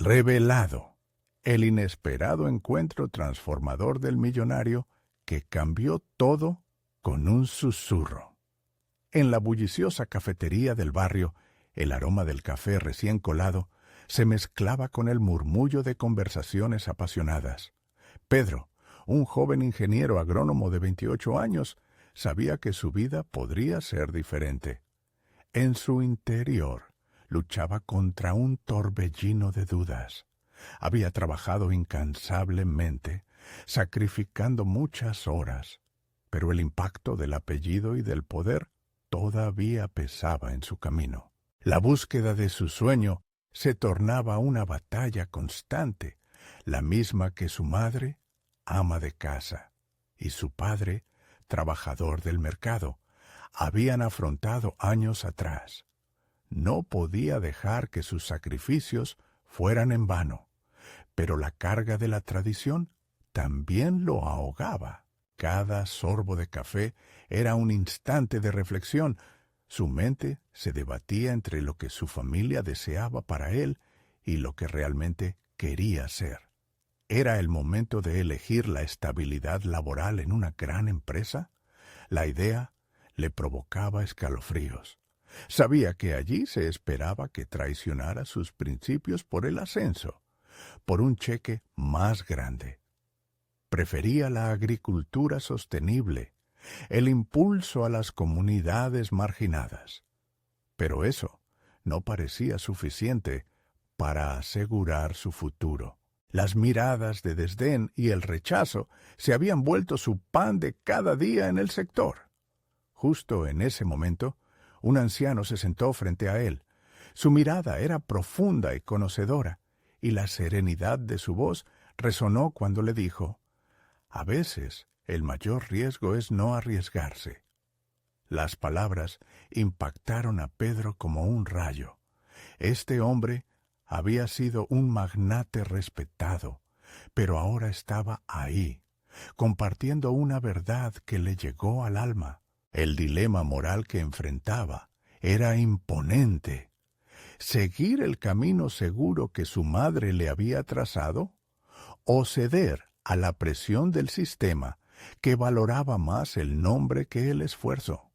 Revelado, el inesperado encuentro transformador del millonario que cambió todo con un susurro. En la bulliciosa cafetería del barrio, el aroma del café recién colado se mezclaba con el murmullo de conversaciones apasionadas. Pedro, un joven ingeniero agrónomo de 28 años, sabía que su vida podría ser diferente. En su interior luchaba contra un torbellino de dudas. Había trabajado incansablemente, sacrificando muchas horas, pero el impacto del apellido y del poder todavía pesaba en su camino. La búsqueda de su sueño se tornaba una batalla constante, la misma que su madre, ama de casa, y su padre, trabajador del mercado, habían afrontado años atrás. No podía dejar que sus sacrificios fueran en vano, pero la carga de la tradición también lo ahogaba. Cada sorbo de café era un instante de reflexión. Su mente se debatía entre lo que su familia deseaba para él y lo que realmente quería ser. ¿Era el momento de elegir la estabilidad laboral en una gran empresa? La idea le provocaba escalofríos. Sabía que allí se esperaba que traicionara sus principios por el ascenso, por un cheque más grande. Prefería la agricultura sostenible, el impulso a las comunidades marginadas. Pero eso no parecía suficiente para asegurar su futuro. Las miradas de desdén y el rechazo se habían vuelto su pan de cada día en el sector. Justo en ese momento, un anciano se sentó frente a él. Su mirada era profunda y conocedora, y la serenidad de su voz resonó cuando le dijo: «A veces el mayor riesgo es no arriesgarse». Las palabras impactaron a Pedro como un rayo. Este hombre había sido un magnate respetado, pero ahora estaba ahí, compartiendo una verdad que le llegó al alma. El dilema moral que enfrentaba era imponente. ¿Seguir el camino seguro que su madre le había trazado? ¿O ceder a la presión del sistema que valoraba más el nombre que el esfuerzo?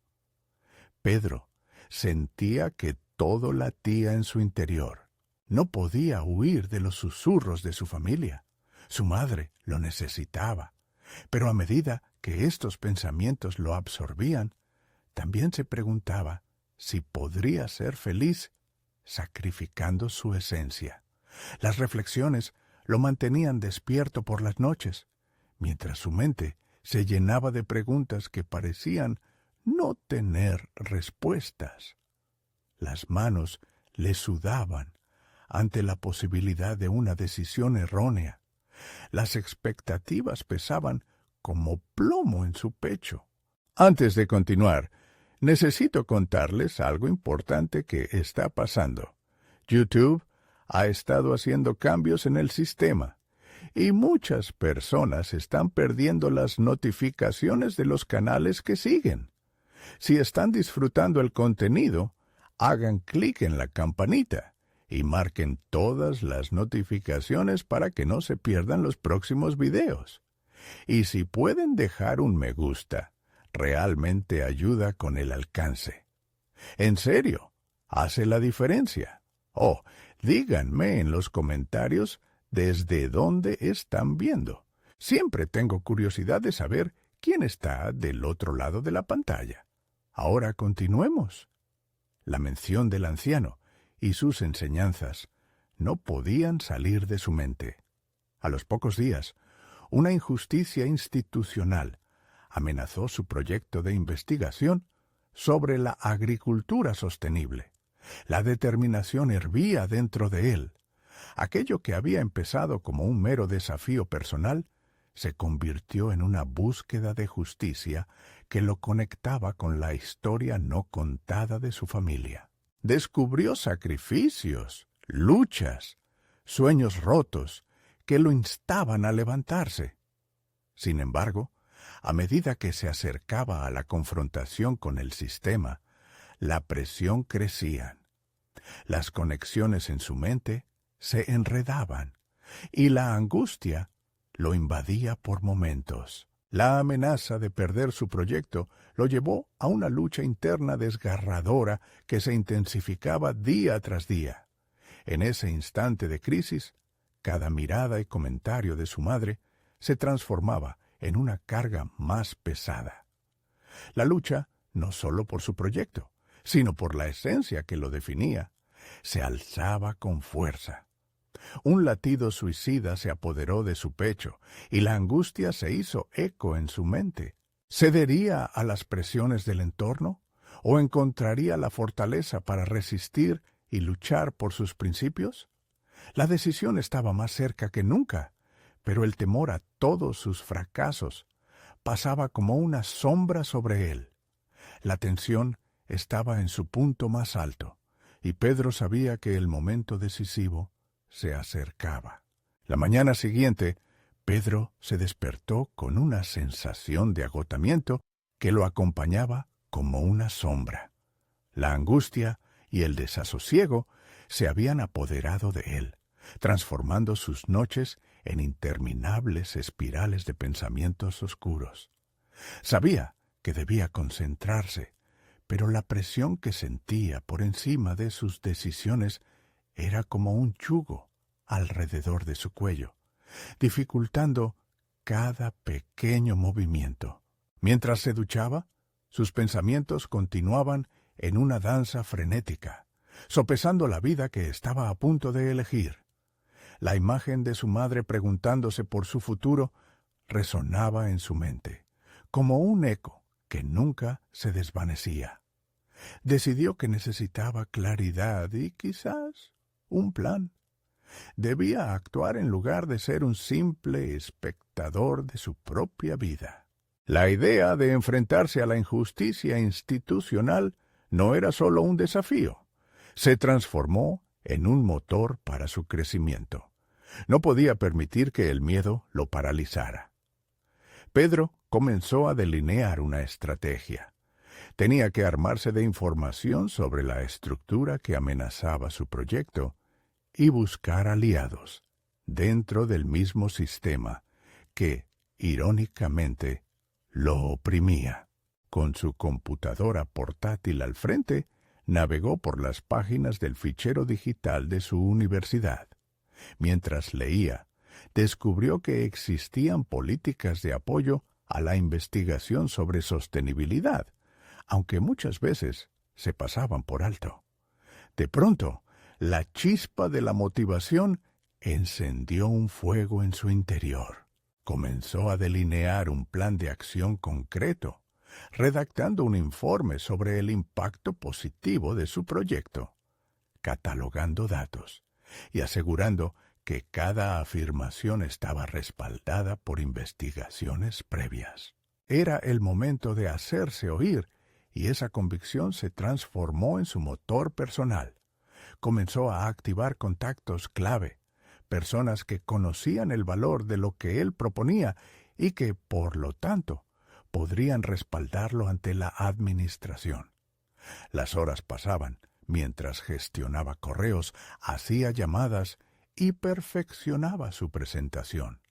Pedro sentía que todo latía en su interior. No podía huir de los susurros de su familia. Su madre lo necesitaba. Pero a medida que estos pensamientos lo absorbían, también se preguntaba si podría ser feliz sacrificando su esencia. Las reflexiones lo mantenían despierto por las noches, mientras su mente se llenaba de preguntas que parecían no tener respuestas. Las manos le sudaban ante la posibilidad de una decisión errónea. Las expectativas pesaban como plomo en su pecho. Antes de continuar, necesito contarles algo importante que está pasando. YouTube ha estado haciendo cambios en el sistema y muchas personas están perdiendo las notificaciones de los canales que siguen. Si están disfrutando el contenido, hagan clic en la campanita y marquen todas las notificaciones para que no se pierdan los próximos videos. Y si pueden dejar un me gusta, realmente ayuda con el alcance. En serio, hace la diferencia. Oh, díganme en los comentarios desde dónde están viendo. Siempre tengo curiosidad de saber quién está del otro lado de la pantalla. Ahora continuemos. La mención del anciano y sus enseñanzas no podían salir de su mente. A los pocos días, una injusticia institucional amenazó su proyecto de investigación sobre la agricultura sostenible. La determinación hervía dentro de él. Aquello que había empezado como un mero desafío personal se convirtió en una búsqueda de justicia que lo conectaba con la historia no contada de su familia. Descubrió sacrificios, luchas, sueños rotos que lo instaban a levantarse. Sin embargo, a medida que se acercaba a la confrontación con el sistema, la presión crecía. Las conexiones en su mente se enredaban y la angustia lo invadía por momentos. La amenaza de perder su proyecto lo llevó a una lucha interna desgarradora que se intensificaba día tras día. En ese instante de crisis, cada mirada y comentario de su madre se transformaba en una carga más pesada. La lucha, no solo por su proyecto, sino por la esencia que lo definía, se alzaba con fuerza. Un latido suicida se apoderó de su pecho y la angustia se hizo eco en su mente. ¿Cedería a las presiones del entorno o encontraría la fortaleza para resistir y luchar por sus principios? La decisión estaba más cerca que nunca, pero el temor a todos sus fracasos pasaba como una sombra sobre él. La tensión estaba en su punto más alto, y Pedro sabía que el momento decisivo se acercaba. La mañana siguiente, Pedro se despertó con una sensación de agotamiento que lo acompañaba como una sombra. La angustia y el desasosiego se habían apoderado de él, transformando sus noches en interminables espirales de pensamientos oscuros. Sabía que debía concentrarse, pero la presión que sentía por encima de sus decisiones era como un yugo alrededor de su cuello, dificultando cada pequeño movimiento. Mientras se duchaba, sus pensamientos continuaban en una danza frenética, sopesando la vida que estaba a punto de elegir. La imagen de su madre preguntándose por su futuro resonaba en su mente, como un eco que nunca se desvanecía. Decidió que necesitaba claridad y quizás un plan. Debía actuar en lugar de ser un simple espectador de su propia vida. La idea de enfrentarse a la injusticia institucional no era solo un desafío, se transformó en un motor para su crecimiento. No podía permitir que el miedo lo paralizara. Pedro comenzó a delinear una estrategia. Tenía que armarse de información sobre la estructura que amenazaba su proyecto y buscar aliados dentro del mismo sistema que, irónicamente, lo oprimía. Con su computadora portátil al frente, navegó por las páginas del fichero digital de su universidad. Mientras leía, descubrió que existían políticas de apoyo a la investigación sobre sostenibilidad, aunque muchas veces se pasaban por alto. De pronto, la chispa de la motivación encendió un fuego en su interior. Comenzó a delinear un plan de acción concreto, redactando un informe sobre el impacto positivo de su proyecto, catalogando datos y asegurando que cada afirmación estaba respaldada por investigaciones previas. Era el momento de hacerse oír y esa convicción se transformó en su motor personal. Comenzó a activar contactos clave, personas que conocían el valor de lo que él proponía y que, por lo tanto, podrían respaldarlo ante la administración. Las horas pasaban mientras gestionaba correos, hacía llamadas y perfeccionaba su presentación.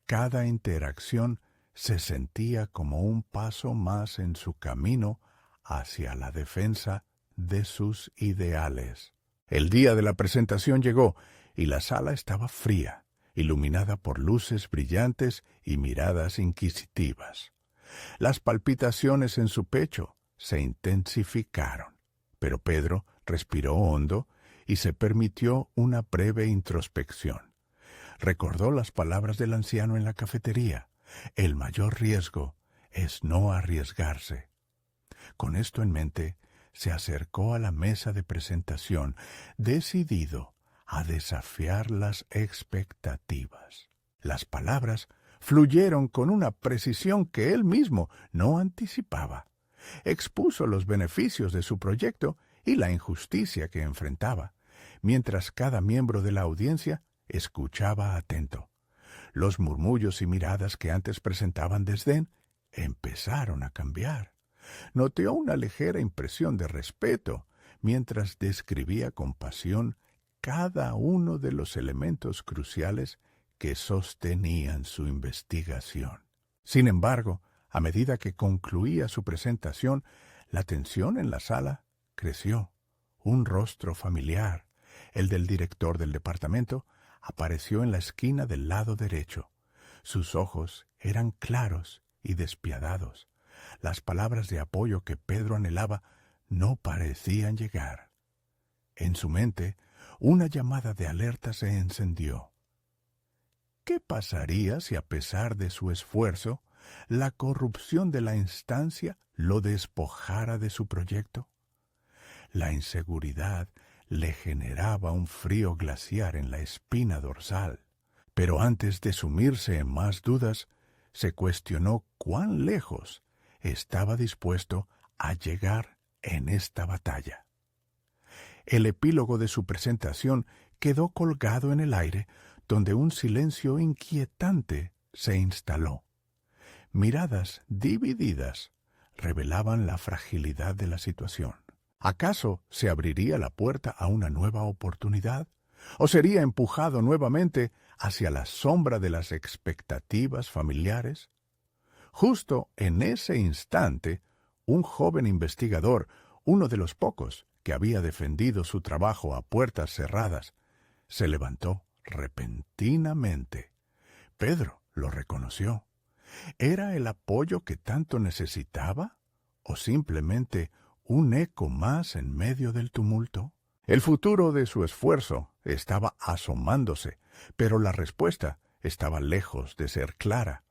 Cada interacción se sentía como un paso más en su camino hacia la defensa de sus ideales. El día de la presentación llegó y la sala estaba fría, iluminada por luces brillantes y miradas inquisitivas. Las palpitaciones en su pecho se intensificaron, pero Pedro respiró hondo y se permitió una breve introspección. Recordó las palabras del anciano en la cafetería: el mayor riesgo es no arriesgarse. Con esto en mente, se acercó a la mesa de presentación, decidido a desafiar las expectativas. Las palabras fluyeron con una precisión que él mismo no anticipaba. Expuso los beneficios de su proyecto y la injusticia que enfrentaba, mientras cada miembro de la audiencia escuchaba atento. Los murmullos y miradas que antes presentaban desdén empezaron a cambiar. Noté una ligera impresión de respeto mientras describía con pasión cada uno de los elementos cruciales que sostenían su investigación. Sin embargo, a medida que concluía su presentación, la tensión en la sala creció. Un rostro familiar, el del director del departamento, apareció en la esquina del lado derecho. Sus ojos eran claros y despiadados. Las palabras de apoyo que Pedro anhelaba no parecían llegar. En su mente, una llamada de alerta se encendió. ¿Qué pasaría si, a pesar de su esfuerzo, la corrupción de la instancia lo despojara de su proyecto? La inseguridad le generaba un frío glaciar en la espina dorsal, pero antes de sumirse en más dudas, se cuestionó cuán lejos estaba dispuesto a llegar en esta batalla. El epílogo de su presentación quedó colgado en el aire, donde un silencio inquietante se instaló. Miradas divididas revelaban la fragilidad de la situación. ¿Acaso se abriría la puerta a una nueva oportunidad? ¿O sería empujado nuevamente hacia la sombra de las expectativas familiares? Justo en ese instante, un joven investigador, uno de los pocos que había defendido su trabajo a puertas cerradas, se levantó repentinamente. Pedro lo reconoció. ¿Era el apoyo que tanto necesitaba? ¿O simplemente un eco más en medio del tumulto? El futuro de su esfuerzo estaba asomándose, pero la respuesta estaba lejos de ser clara.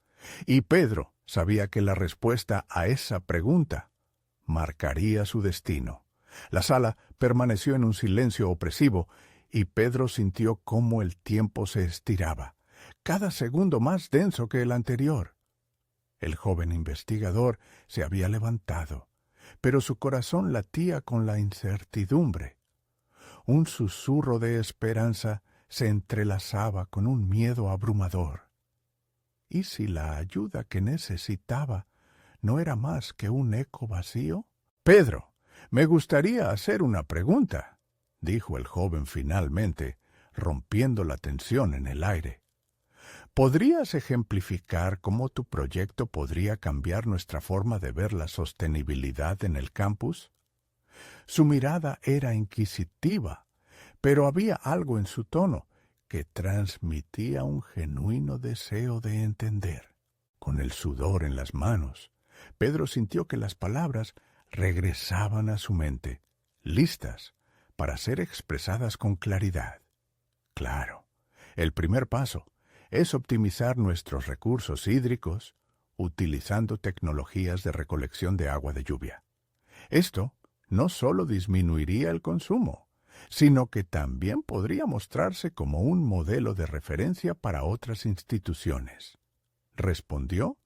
Y Pedro sabía que la respuesta a esa pregunta marcaría su destino. La sala permaneció en un silencio opresivo y Pedro sintió cómo el tiempo se estiraba, cada segundo más denso que el anterior. El joven investigador se había levantado, pero su corazón latía con la incertidumbre. Un susurro de esperanza se entrelazaba con un miedo abrumador. ¿Y si la ayuda que necesitaba no era más que un eco vacío? Pedro, me gustaría hacer una pregunta, dijo el joven finalmente, rompiendo la tensión en el aire. ¿Podrías ejemplificar cómo tu proyecto podría cambiar nuestra forma de ver la sostenibilidad en el campus? Su mirada era inquisitiva, pero había algo en su tono que transmitía un genuino deseo de entender. Con el sudor en las manos, Pedro sintió que las palabras regresaban a su mente, listas para ser expresadas con claridad. Claro, el primer paso es optimizar nuestros recursos hídricos utilizando tecnologías de recolección de agua de lluvia. Esto no solo disminuiría el consumo, sino que también podría mostrarse como un modelo de referencia para otras instituciones. Respondió,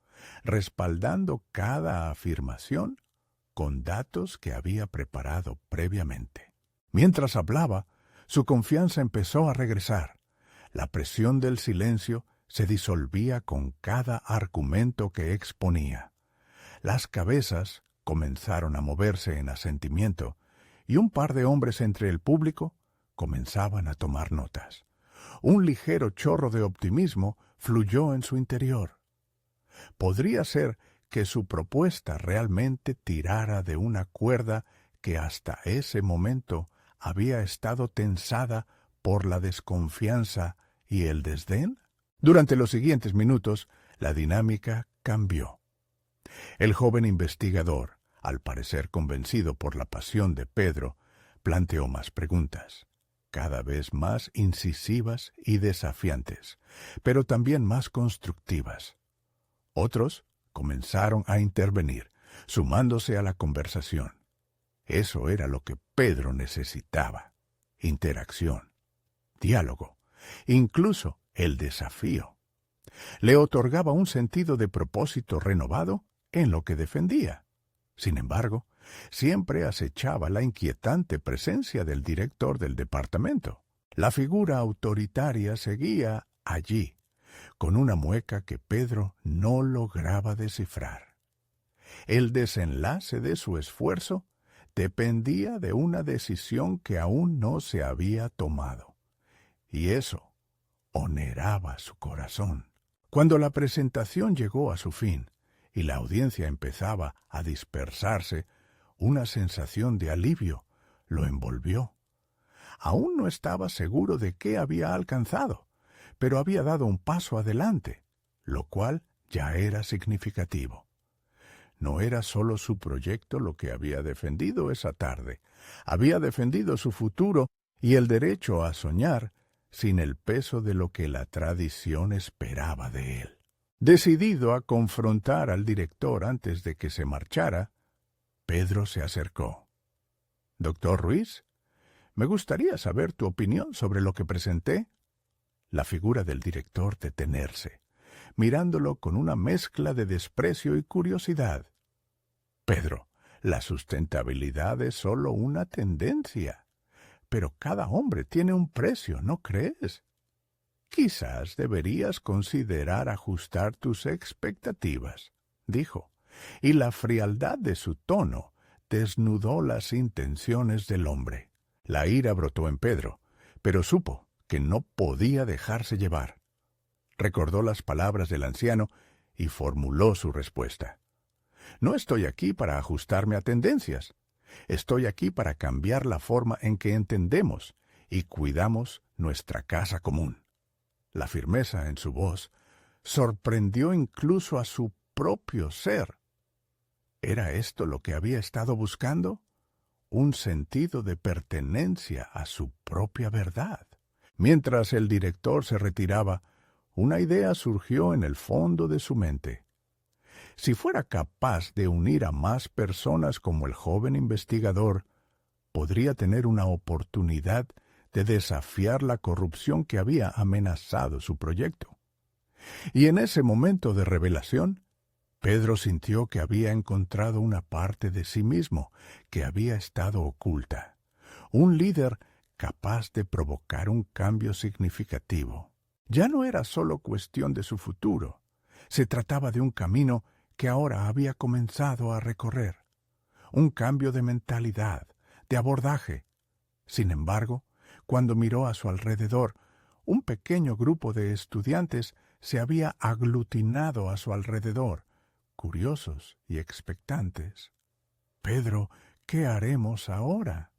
respaldando cada afirmación con datos que había preparado previamente. Mientras hablaba, su confianza empezó a regresar. La presión del silencio se disolvía con cada argumento que exponía. Las cabezas comenzaron a moverse en asentimiento, y un par de hombres entre el público comenzaban a tomar notas. Un ligero chorro de optimismo fluyó en su interior. Podría ser que su propuesta realmente tirara de una cuerda que hasta ese momento había estado tensada por la desconfianza y el desdén. Durante los siguientes minutos, la dinámica cambió. El joven investigador, al parecer convencido por la pasión de Pedro, planteó más preguntas, cada vez más incisivas y desafiantes, pero también más constructivas. Otros comenzaron a intervenir, sumándose a la conversación. Eso era lo que Pedro necesitaba: interacción, diálogo, incluso el desafío. Le otorgaba un sentido de propósito renovado en lo que defendía. Sin embargo, siempre acechaba la inquietante presencia del director del departamento. La figura autoritaria seguía allí, con una mueca que Pedro no lograba descifrar. El desenlace de su esfuerzo dependía de una decisión que aún no se había tomado. y eso oneraba su corazón. Cuando la presentación llegó a su fin y la audiencia empezaba a dispersarse, una sensación de alivio lo envolvió. Aún no estaba seguro de qué había alcanzado, pero había dado un paso adelante, lo cual ya era significativo. No era solo su proyecto lo que había defendido esa tarde. Había defendido su futuro y el derecho a soñar sin el peso de lo que la tradición esperaba de él. Decidido a confrontar al director antes de que se marchara, Pedro se acercó. «Doctor Ruiz, me gustaría saber tu opinión sobre lo que presenté». La figura del director detenerse, mirándolo con una mezcla de desprecio y curiosidad. «Pedro, la sustentabilidad es solo una tendencia, pero cada hombre tiene un precio, ¿no crees? Quizás deberías considerar ajustar tus expectativas», dijo, y la frialdad de su tono desnudó las intenciones del hombre. La ira brotó en Pedro, pero supo que no podía dejarse llevar. Recordó las palabras del anciano y formuló su respuesta. «No estoy aquí para ajustarme a tendencias. Estoy aquí para cambiar la forma en que entendemos y cuidamos nuestra casa común». La firmeza en su voz sorprendió incluso a su propio ser. ¿Era esto lo que había estado buscando? Un sentido de pertenencia a su propia verdad. Mientras el director se retiraba, una idea surgió en el fondo de su mente. Si fuera capaz de unir a más personas como el joven investigador, podría tener una oportunidad de desafiar la corrupción que había amenazado su proyecto. Y en ese momento de revelación, Pedro sintió que había encontrado una parte de sí mismo que había estado oculta, un líder capaz de provocar un cambio significativo. Ya no era solo cuestión de su futuro, se trataba de un camino que ahora había comenzado a recorrer, un cambio de mentalidad, de abordaje. Sin embargo, cuando miró a su alrededor, un pequeño grupo de estudiantes se había aglutinado a su alrededor, curiosos y expectantes. «Pedro, ¿qué haremos ahora?»,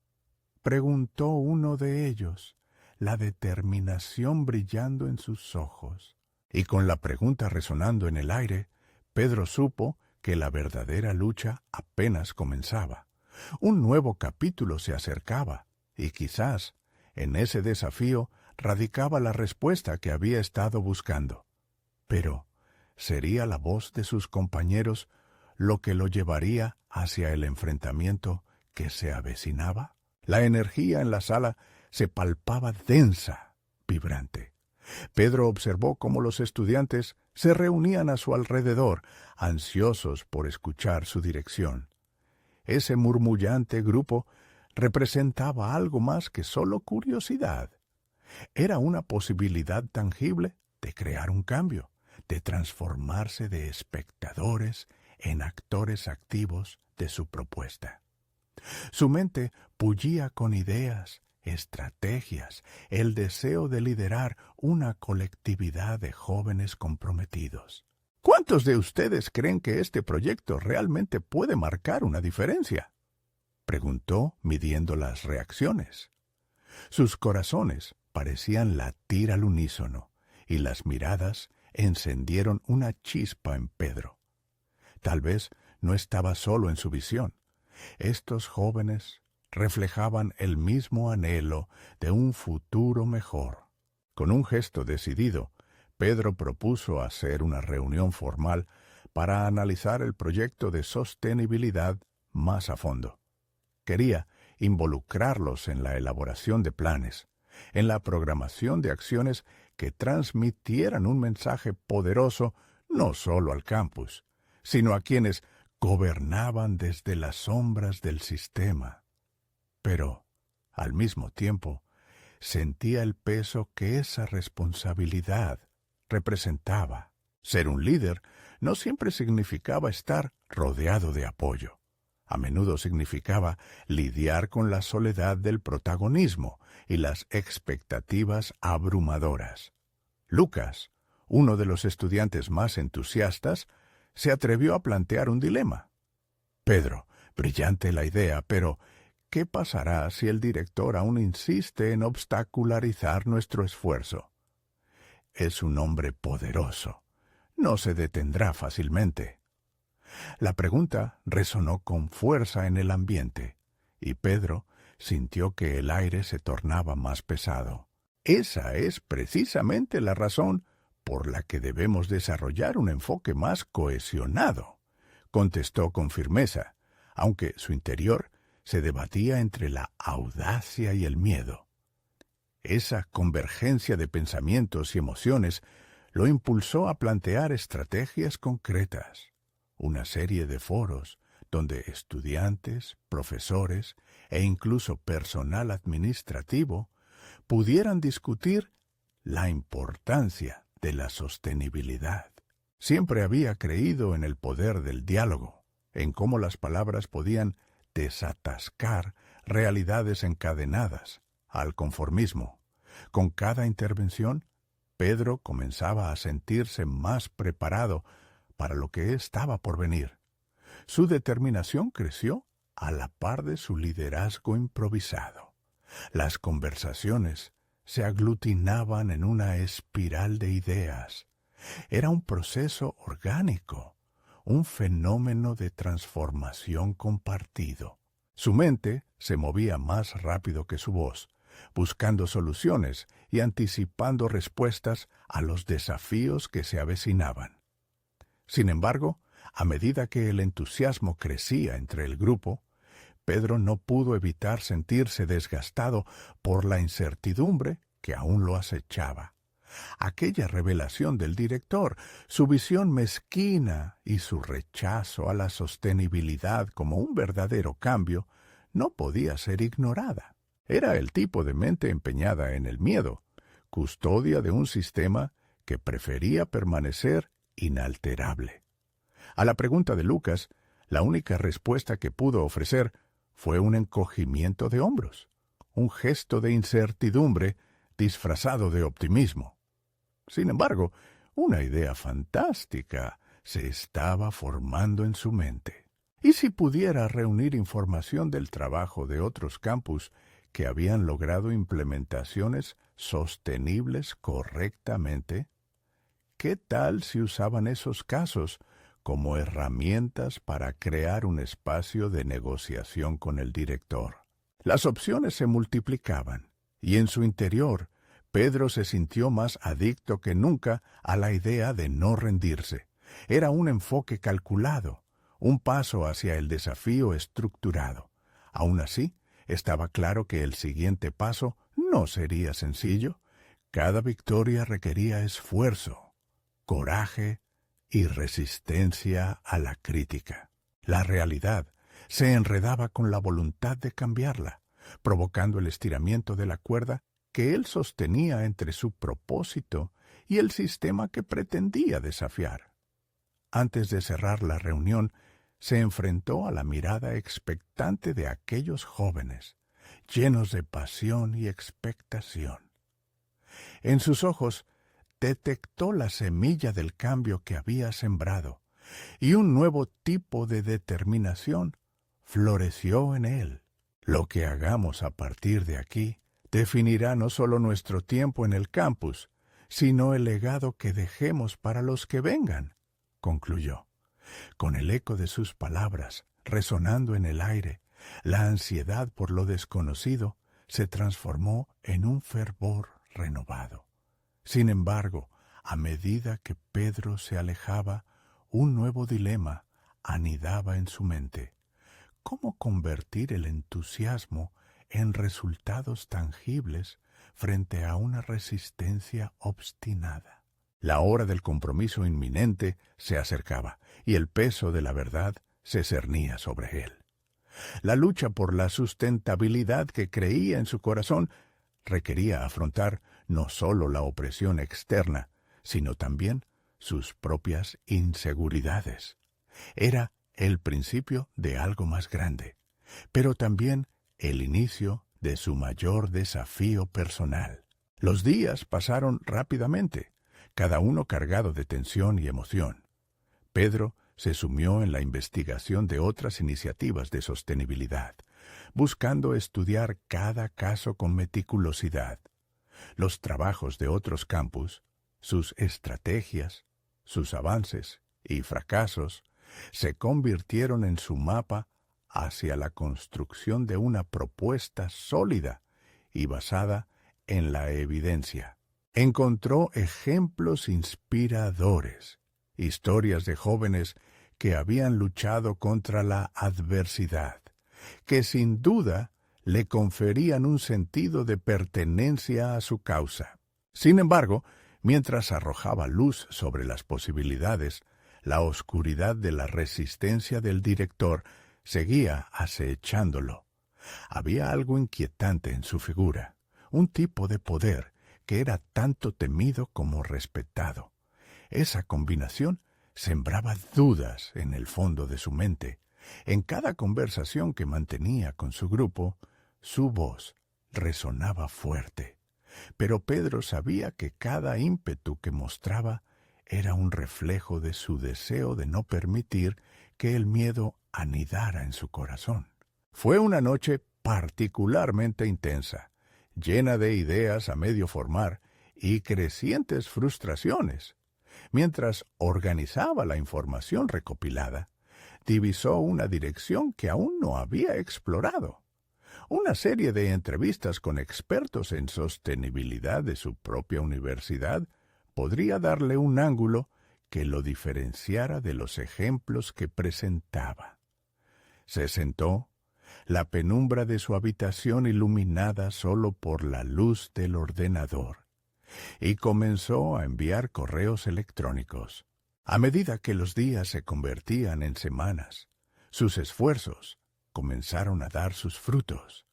preguntó uno de ellos, la determinación brillando en sus ojos. Y con la pregunta resonando en el aire, Pedro supo que la verdadera lucha apenas comenzaba. Un nuevo capítulo se acercaba, y quizás en ese desafío radicaba la respuesta que había estado buscando. Pero ¿sería la voz de sus compañeros lo que lo llevaría hacia el enfrentamiento que se avecinaba? La energía en la sala se palpaba densa, vibrante. Pedro observó cómo los estudiantes se reunían a su alrededor, ansiosos por escuchar su dirección. Ese murmullante grupo representaba algo más que solo curiosidad. Era una posibilidad tangible de crear un cambio, de transformarse de espectadores en actores activos de su propuesta. Su mente bullía con ideas, estrategias, el deseo de liderar una colectividad de jóvenes comprometidos. ¿Cuántos de ustedes creen que este proyecto realmente puede marcar una diferencia?, preguntó midiendo las reacciones. Sus corazones parecían latir al unísono y las miradas encendieron una chispa en Pedro. Tal vez no estaba solo en su visión. Estos jóvenes reflejaban el mismo anhelo de un futuro mejor. Con un gesto decidido, Pedro propuso hacer una reunión formal para analizar el proyecto de sostenibilidad más a fondo. Quería involucrarlos en la elaboración de planes, en la programación de acciones que transmitieran un mensaje poderoso no solo al campus, sino a quienes gobernaban desde las sombras del sistema. Pero, al mismo tiempo, sentía el peso que esa responsabilidad representaba. Ser un líder no siempre significaba estar rodeado de apoyo. A menudo significaba lidiar con la soledad del protagonismo y las expectativas abrumadoras. Lucas, uno de los estudiantes más entusiastas, se atrevió a plantear un dilema. Pedro, brillante la idea, pero ¿qué pasará si el director aún insiste en obstacularizar nuestro esfuerzo? Es un hombre poderoso. No se detendrá fácilmente. La pregunta resonó con fuerza en el ambiente, y Pedro sintió que el aire se tornaba más pesado. Esa es precisamente la razón por la que debemos desarrollar un enfoque más cohesionado, contestó con firmeza, aunque su interior se debatía entre la audacia y el miedo. Esa convergencia de pensamientos y emociones lo impulsó a plantear estrategias concretas, una serie de foros donde estudiantes, profesores e incluso personal administrativo pudieran discutir la importancia de la sostenibilidad. Siempre había creído en el poder del diálogo, en cómo las palabras podían desatascar realidades encadenadas al conformismo. Con cada intervención, Pedro comenzaba a sentirse más preparado para lo que estaba por venir. Su determinación creció a la par de su liderazgo improvisado. Las conversaciones se aglutinaban en una espiral de ideas. Era un proceso orgánico, un fenómeno de transformación compartido. Su mente se movía más rápido que su voz, buscando soluciones y anticipando respuestas a los desafíos que se avecinaban. Sin embargo, a medida que el entusiasmo crecía entre el grupo, Pedro no pudo evitar sentirse desgastado por la incertidumbre que aún lo acechaba. Aquella revelación del director, su visión mezquina y su rechazo a la sostenibilidad como un verdadero cambio, no podía ser ignorada. Era el tipo de mente empeñada en el miedo, custodia de un sistema que prefería permanecer inalterable. A la pregunta de Lucas, la única respuesta que pudo ofrecer fue un encogimiento de hombros, un gesto de incertidumbre disfrazado de optimismo. Sin embargo, una idea fantástica se estaba formando en su mente. ¿Y si pudiera reunir información del trabajo de otros campus que habían logrado implementaciones sostenibles correctamente? ¿Qué tal si usaban esos casos como herramientas para crear un espacio de negociación con el director? Las opciones se multiplicaban, y en su interior, Pedro se sintió más adicto que nunca a la idea de no rendirse. Era un enfoque calculado, un paso hacia el desafío estructurado. Aún así, estaba claro que el siguiente paso no sería sencillo. Cada victoria requería esfuerzo, coraje y resistencia a la crítica. La realidad se enredaba con la voluntad de cambiarla, provocando el estiramiento de la cuerda que él sostenía entre su propósito y el sistema que pretendía desafiar. Antes de cerrar la reunión, se enfrentó a la mirada expectante de aquellos jóvenes, llenos de pasión y expectación. En sus ojos detectó la semilla del cambio que había sembrado, y un nuevo tipo de determinación floreció en él. Lo que hagamos a partir de aquí definirá no solo nuestro tiempo en el campus, sino el legado que dejemos para los que vengan, concluyó. Con el eco de sus palabras resonando en el aire, la ansiedad por lo desconocido se transformó en un fervor renovado. Sin embargo, a medida que Pedro se alejaba, un nuevo dilema anidaba en su mente. ¿Cómo convertir el entusiasmo en resultados tangibles frente a una resistencia obstinada? La hora del compromiso inminente se acercaba, y el peso de la verdad se cernía sobre él. La lucha por la sustentabilidad que creía en su corazón requería afrontar no solo la opresión externa, sino también sus propias inseguridades. Era el principio de algo más grande, pero también el inicio de su mayor desafío personal. Los días pasaron rápidamente, cada uno cargado de tensión y emoción. Pedro se sumió en la investigación de otras iniciativas de sostenibilidad, buscando estudiar cada caso con meticulosidad. Los trabajos de otros campus, sus estrategias, sus avances y fracasos se convirtieron en su mapa hacia la construcción de una propuesta sólida y basada en la evidencia. Encontró ejemplos inspiradores, historias de jóvenes que habían luchado contra la adversidad, que sin duda le conferían un sentido de pertenencia a su causa. Sin embargo, mientras arrojaba luz sobre las posibilidades, la oscuridad de la resistencia del director seguía acechándolo. Había algo inquietante en su figura, un tipo de poder que era tanto temido como respetado. Esa combinación sembraba dudas en el fondo de su mente. En cada conversación que mantenía con su grupo, su voz resonaba fuerte. Pero Pedro sabía que cada ímpetu que mostraba era un reflejo de su deseo de no permitir que el miedo anidara en su corazón. Fue una noche particularmente intensa, llena de ideas a medio formar y crecientes frustraciones. Mientras organizaba la información recopilada, divisó una dirección que aún no había explorado. Una serie de entrevistas con expertos en sostenibilidad de su propia universidad podría darle un ángulo que lo diferenciara de los ejemplos que presentaba. Se sentó, la penumbra de su habitación iluminada solo por la luz del ordenador, y comenzó a enviar correos electrónicos. A medida que los días se convertían en semanas, sus esfuerzos comenzaron a dar sus frutos.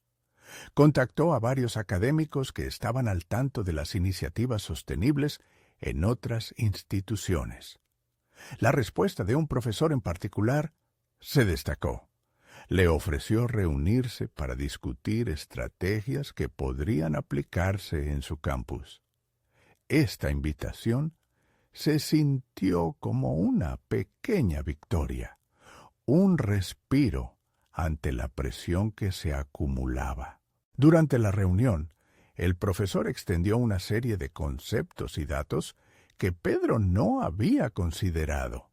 Contactó a varios académicos que estaban al tanto de las iniciativas sostenibles en otras instituciones. La respuesta de un profesor en particular se destacó. Le ofreció reunirse para discutir estrategias que podrían aplicarse en su campus. Esta invitación se sintió como una pequeña victoria, un respiro ante la presión que se acumulaba. Durante la reunión, el profesor extendió una serie de conceptos y datos que Pedro no había considerado.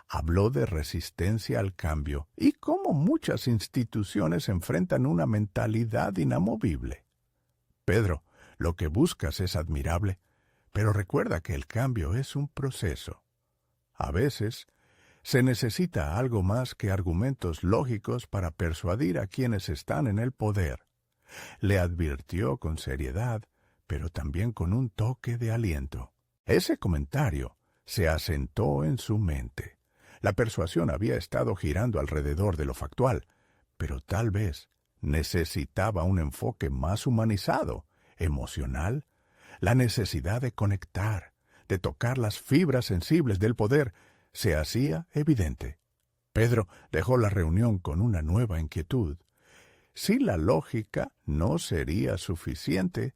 Habló de resistencia al cambio y cómo muchas instituciones enfrentan una mentalidad inamovible. Pedro, lo que buscas es admirable, pero recuerda que el cambio es un proceso. A veces, se necesita algo más que argumentos lógicos para persuadir a quienes están en el poder. Le advirtió con seriedad, pero también con un toque de aliento. Ese comentario se asentó en su mente. La persuasión había estado girando alrededor de lo factual, pero tal vez necesitaba un enfoque más humanizado, emocional. La necesidad de conectar, de tocar las fibras sensibles del poder, se hacía evidente. Pedro dejó la reunión con una nueva inquietud. Si la lógica no sería suficiente,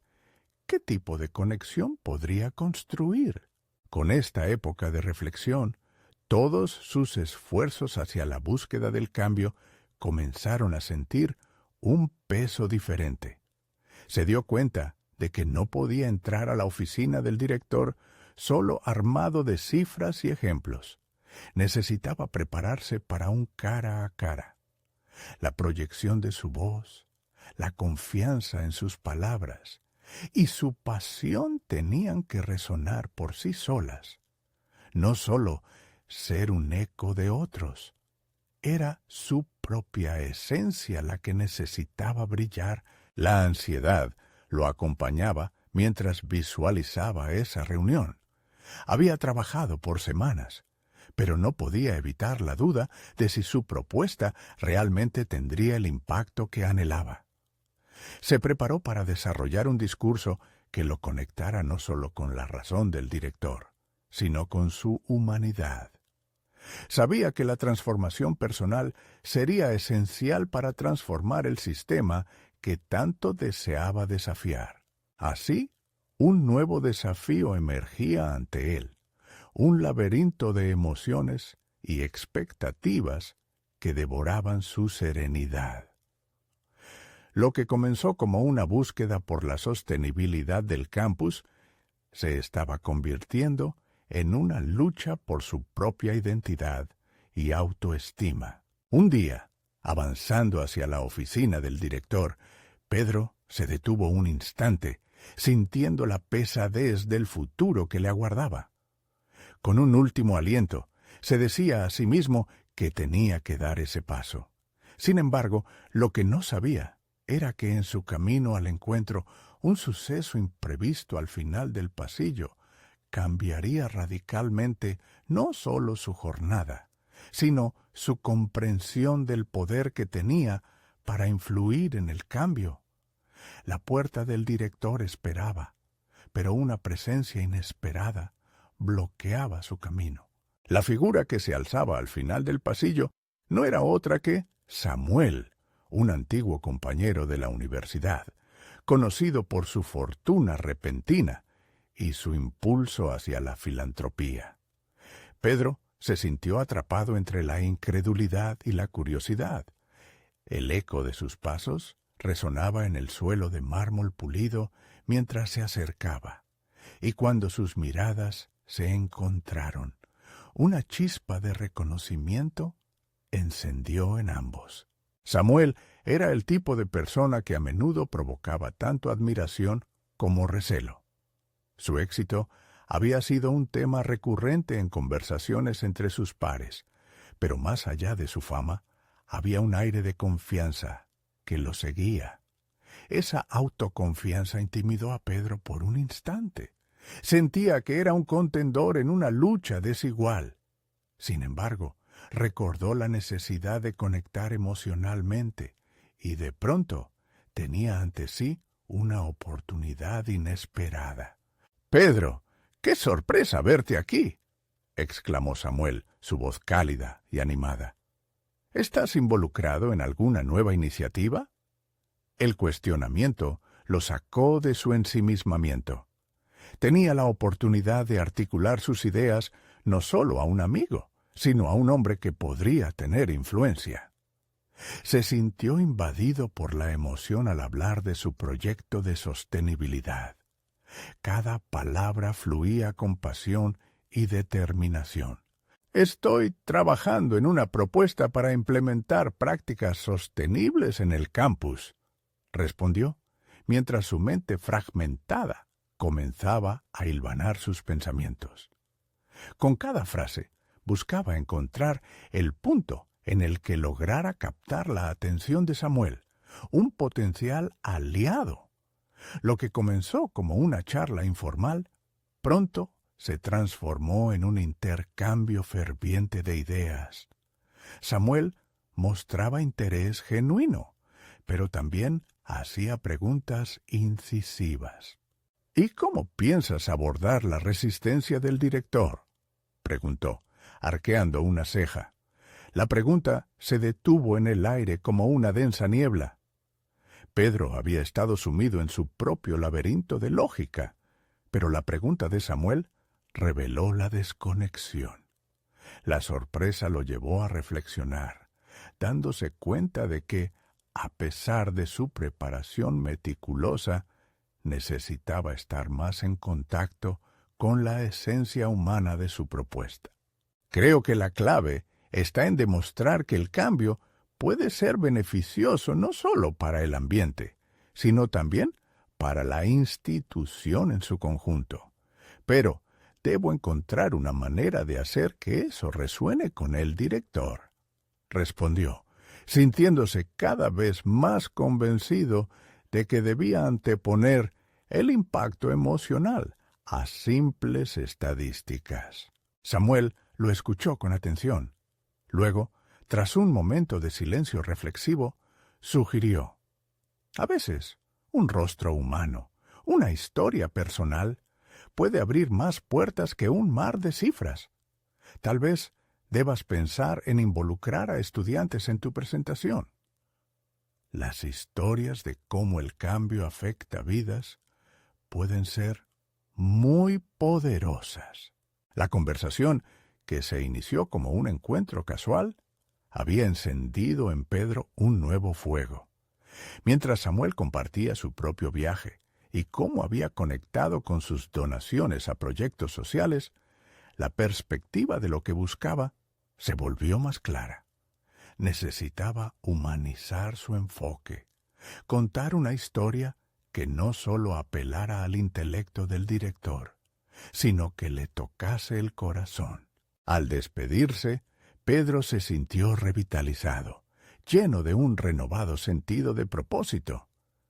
¿qué tipo de conexión podría construir? Con esta época de reflexión, todos sus esfuerzos hacia la búsqueda del cambio comenzaron a sentir un peso diferente. Se dio cuenta de que no podía entrar a la oficina del director solo armado de cifras y ejemplos. Necesitaba prepararse para un cara a cara. La proyección de su voz, la confianza en sus palabras y su pasión tenían que resonar por sí solas. No solo ser un eco de otros, era su propia esencia la que necesitaba brillar. La ansiedad lo acompañaba mientras visualizaba esa reunión. Había trabajado por semanas, pero no podía evitar la duda de si su propuesta realmente tendría el impacto que anhelaba. Se preparó para desarrollar un discurso que lo conectara no solo con la razón del director, sino con su humanidad. Sabía que la transformación personal sería esencial para transformar el sistema que tanto deseaba desafiar. Así, un nuevo desafío emergía ante él, un laberinto de emociones y expectativas que devoraban su serenidad. Lo que comenzó como una búsqueda por la sostenibilidad del campus se estaba convirtiendo en una lucha por su propia identidad y autoestima. Un día, avanzando hacia la oficina del director, Pedro se detuvo un instante, sintiendo la pesadez del futuro que le aguardaba. Con un último aliento, se decía a sí mismo que tenía que dar ese paso. Sin embargo, lo que no sabía era que en su camino al encuentro, un suceso imprevisto al final del pasillo cambiaría radicalmente no solo su jornada, sino su comprensión del poder que tenía para influir en el cambio. La puerta del director esperaba, pero una presencia inesperada bloqueaba su camino. La figura que se alzaba al final del pasillo no era otra que Samuel, un antiguo compañero de la universidad, conocido por su fortuna repentina y su impulso hacia la filantropía. Pedro se sintió atrapado entre la incredulidad y la curiosidad. El eco de sus pasos resonaba en el suelo de mármol pulido mientras se acercaba, y cuando sus miradas se encontraron, una chispa de reconocimiento encendió en ambos. Samuel era el tipo de persona que a menudo provocaba tanto admiración como recelo. Su éxito había sido un tema recurrente en conversaciones entre sus pares, pero más allá de su fama, había un aire de confianza que lo seguía. Esa autoconfianza intimidó a Pedro por un instante. Sentía que era un contendor en una lucha desigual. Sin embargo, recordó la necesidad de conectar emocionalmente y de pronto tenía ante sí una oportunidad inesperada. «Pedro, qué sorpresa verte aquí», exclamó Samuel, su voz cálida y animada. «¿Estás involucrado en alguna nueva iniciativa?» El cuestionamiento lo sacó de su ensimismamiento. Tenía la oportunidad de articular sus ideas no solo a un amigo, sino a un hombre que podría tener influencia. Se sintió invadido por la emoción al hablar de su proyecto de sostenibilidad. Cada palabra fluía con pasión y determinación. «Estoy trabajando en una propuesta para implementar prácticas sostenibles en el campus», respondió, mientras su mente fragmentada comenzaba a hilvanar sus pensamientos. Con cada frase, buscaba encontrar el punto en el que lograra captar la atención de Samuel, un potencial aliado. Lo que comenzó como una charla informal, pronto se transformó en un intercambio ferviente de ideas. Samuel mostraba interés genuino, pero también hacía preguntas incisivas. «¿Y cómo piensas abordar la resistencia del director?», preguntó, arqueando una ceja. La pregunta se detuvo en el aire como una densa niebla. Pedro había estado sumido en su propio laberinto de lógica, pero la pregunta de Samuel reveló la desconexión. La sorpresa lo llevó a reflexionar, dándose cuenta de que, a pesar de su preparación meticulosa, necesitaba estar más en contacto con la esencia humana de su propuesta. «Creo que la clave está en demostrar que el cambio puede ser beneficioso no solo para el ambiente, sino también para la institución en su conjunto. Pero debo encontrar una manera de hacer que eso resuene con el director», respondió, sintiéndose cada vez más convencido de que debía anteponer el impacto emocional a simples estadísticas. Samuel lo escuchó con atención. Luego, tras un momento de silencio reflexivo, sugirió: «A veces, un rostro humano, una historia personal, puede abrir más puertas que un mar de cifras. Tal vez debas pensar en involucrar a estudiantes en tu presentación. Las historias de cómo el cambio afecta vidas pueden ser muy poderosas. La conversación, que se inició como un encuentro casual, había encendido en Pedro un nuevo fuego. Mientras Samuel compartía su propio viaje y cómo había conectado con sus donaciones a proyectos sociales, la perspectiva de lo que buscaba se volvió más clara. Necesitaba humanizar su enfoque, contar una historia que no solo apelara al intelecto del director, sino que le tocase el corazón. Al despedirse, Pedro se sintió revitalizado, lleno de un renovado sentido de propósito.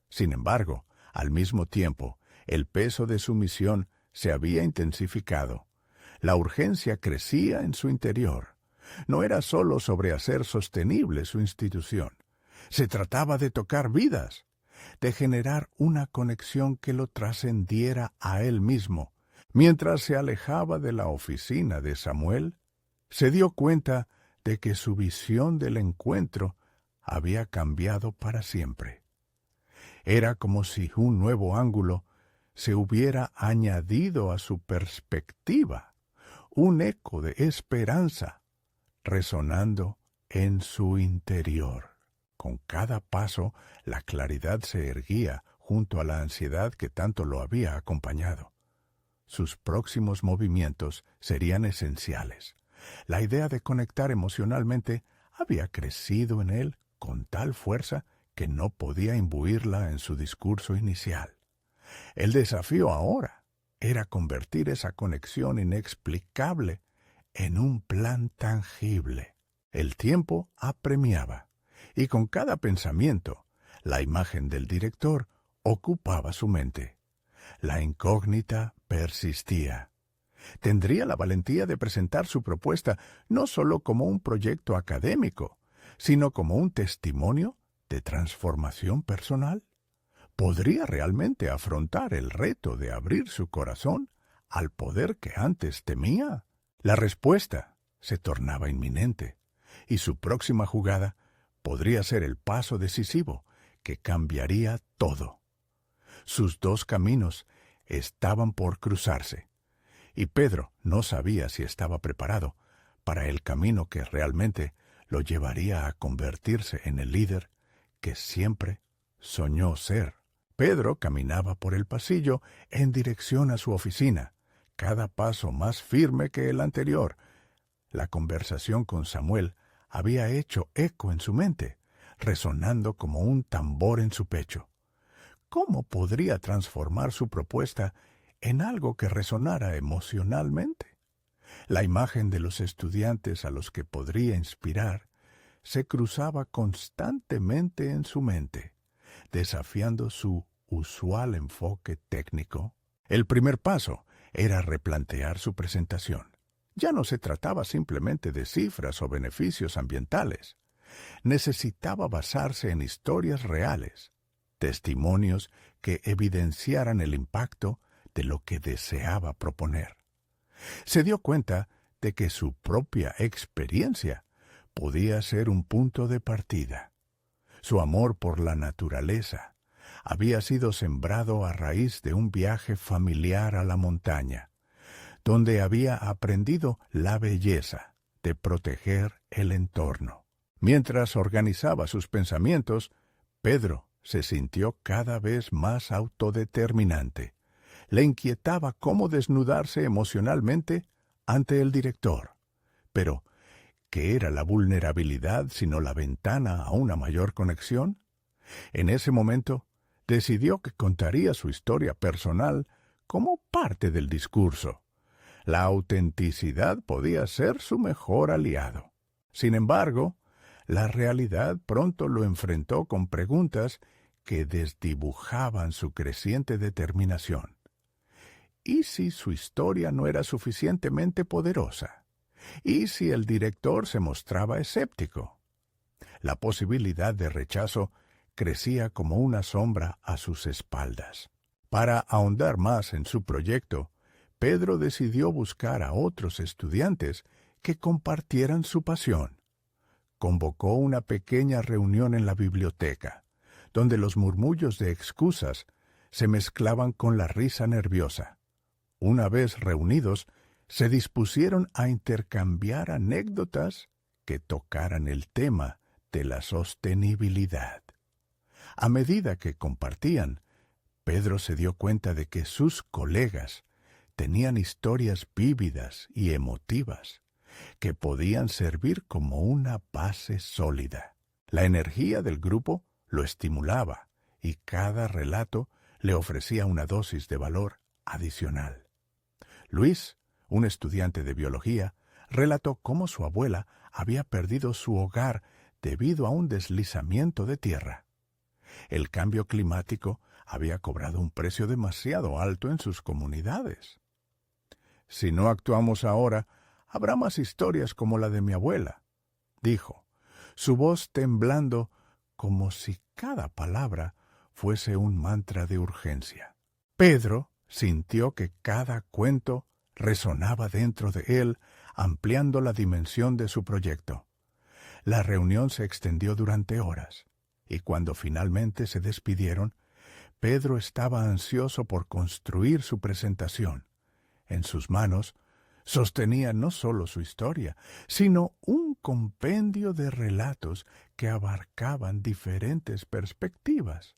Sin embargo, al mismo tiempo, el peso de su misión se había intensificado. La urgencia crecía en su interior. No era solo sobre hacer sostenible su institución. Se trataba de tocar vidas, de generar una conexión que lo trascendiera a él mismo. Mientras se alejaba de la oficina de Samuel, se dio cuenta de que su visión del encuentro había cambiado para siempre. Era como si un nuevo ángulo se hubiera añadido a su perspectiva, un eco de esperanza resonando en su interior. Con cada paso, la claridad se erguía junto a la ansiedad que tanto lo había acompañado. Sus próximos movimientos serían esenciales. La idea de conectar emocionalmente había crecido en él con tal fuerza que no podía imbuirla en su discurso inicial. El desafío ahora era convertir esa conexión inexplicable en un plan tangible. El tiempo apremiaba, y con cada pensamiento, la imagen del director ocupaba su mente. La incógnita persistía. ¿Tendría la valentía de presentar su propuesta no solo como un proyecto académico, sino como un testimonio de transformación personal? ¿Podría realmente afrontar el reto de abrir su corazón al poder que antes temía? La respuesta se tornaba inminente, y su próxima jugada podría ser el paso decisivo que cambiaría todo. Sus dos caminos estaban por cruzarse, y Pedro no sabía si estaba preparado para el camino que realmente lo llevaría a convertirse en el líder que siempre soñó ser. Pedro caminaba por el pasillo en dirección a su oficina, cada paso más firme que el anterior. La conversación con Samuel había hecho eco en su mente, resonando como un tambor en su pecho. ¿Cómo podría transformar su propuesta en algo que resonara emocionalmente? La imagen de los estudiantes a los que podría inspirar se cruzaba constantemente en su mente, desafiando su usual enfoque técnico. El primer paso era replantear su presentación. Ya no se trataba simplemente de cifras o beneficios ambientales. Necesitaba basarse en historias reales, testimonios que evidenciaran el impacto de lo que deseaba proponer. Se dio cuenta de que su propia experiencia podía ser un punto de partida. Su amor por la naturaleza había sido sembrado a raíz de un viaje familiar a la montaña, donde había aprendido la belleza de proteger el entorno. Mientras organizaba sus pensamientos, Pedro se sintió cada vez más autodeterminante. Le inquietaba cómo desnudarse emocionalmente ante el director. Pero, ¿qué era la vulnerabilidad sino la ventana a una mayor conexión? En ese momento, decidió que contaría su historia personal como parte del discurso. La autenticidad podía ser su mejor aliado. Sin embargo, la realidad pronto lo enfrentó con preguntas que desdibujaban su creciente determinación. ¿Y si su historia no era suficientemente poderosa? ¿Y si el director se mostraba escéptico? La posibilidad de rechazo crecía como una sombra a sus espaldas. Para ahondar más en su proyecto, Pedro decidió buscar a otros estudiantes que compartieran su pasión. Convocó una pequeña reunión en la biblioteca, donde los murmullos de excusas se mezclaban con la risa nerviosa. Una vez reunidos, se dispusieron a intercambiar anécdotas que tocaran el tema de la sostenibilidad. A medida que compartían, Pedro se dio cuenta de que sus colegas tenían historias vívidas y emotivas que podían servir como una base sólida. La energía del grupo lo estimulaba y cada relato le ofrecía una dosis de valor adicional. Luis, un estudiante de biología, relató cómo su abuela había perdido su hogar debido a un deslizamiento de tierra. El cambio climático había cobrado un precio demasiado alto en sus comunidades. Si no actuamos ahora, habrá más historias como la de mi abuela, dijo, su voz temblando como si cada palabra fuese un mantra de urgencia. Pedro sintió que cada cuento resonaba dentro de él, ampliando la dimensión de su proyecto. La reunión se extendió durante horas, y cuando finalmente se despidieron, Pedro estaba ansioso por construir su presentación. En sus manos sostenía no solo su historia, sino un compendio de relatos que abarcaban diferentes perspectivas.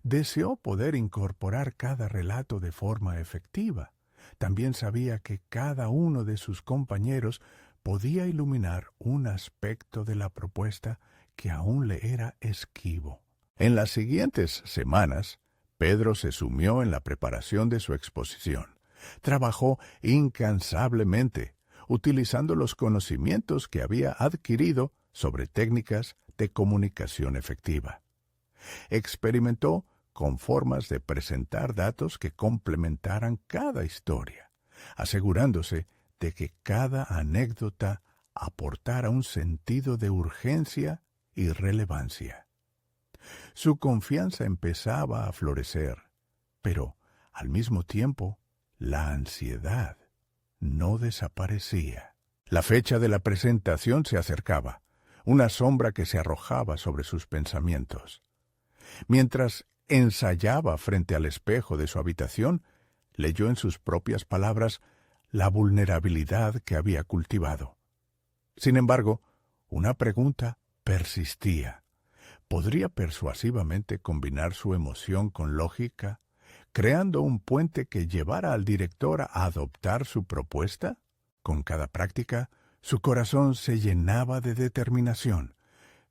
Deseó poder incorporar cada relato de forma efectiva. También sabía que cada uno de sus compañeros podía iluminar un aspecto de la propuesta que aún le era esquivo. En las siguientes semanas, Pedro se sumió en la preparación de su exposición. Trabajó incansablemente, utilizando los conocimientos que había adquirido sobre técnicas de comunicación efectiva. Experimentó con formas de presentar datos que complementaran cada historia, asegurándose de que cada anécdota aportara un sentido de urgencia y relevancia. Su confianza empezaba a florecer, pero, al mismo tiempo, la ansiedad no desaparecía. La fecha de la presentación se acercaba, una sombra que se arrojaba sobre sus pensamientos. Mientras ensayaba frente al espejo de su habitación, leyó en sus propias palabras la vulnerabilidad que había cultivado. Sin embargo, una pregunta persistía. ¿Podría persuasivamente combinar su emoción con lógica, creando un puente que llevara al director a adoptar su propuesta? Con cada práctica, su corazón se llenaba de determinación,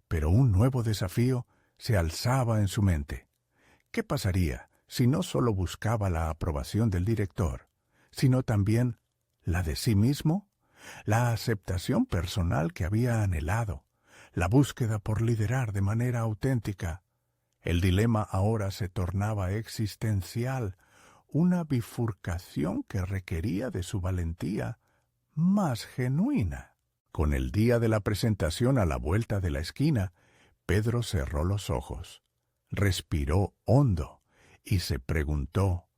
pero un nuevo desafío se alzaba en su mente. ¿Qué pasaría si no solo buscaba la aprobación del director, sino también la de sí mismo? La aceptación personal que había anhelado, la búsqueda por liderar de manera auténtica. El dilema ahora se tornaba existencial, una bifurcación que requería de su valentía más genuina. Con el día de la presentación a la vuelta de la esquina, Pedro cerró los ojos, respiró hondo y se preguntó,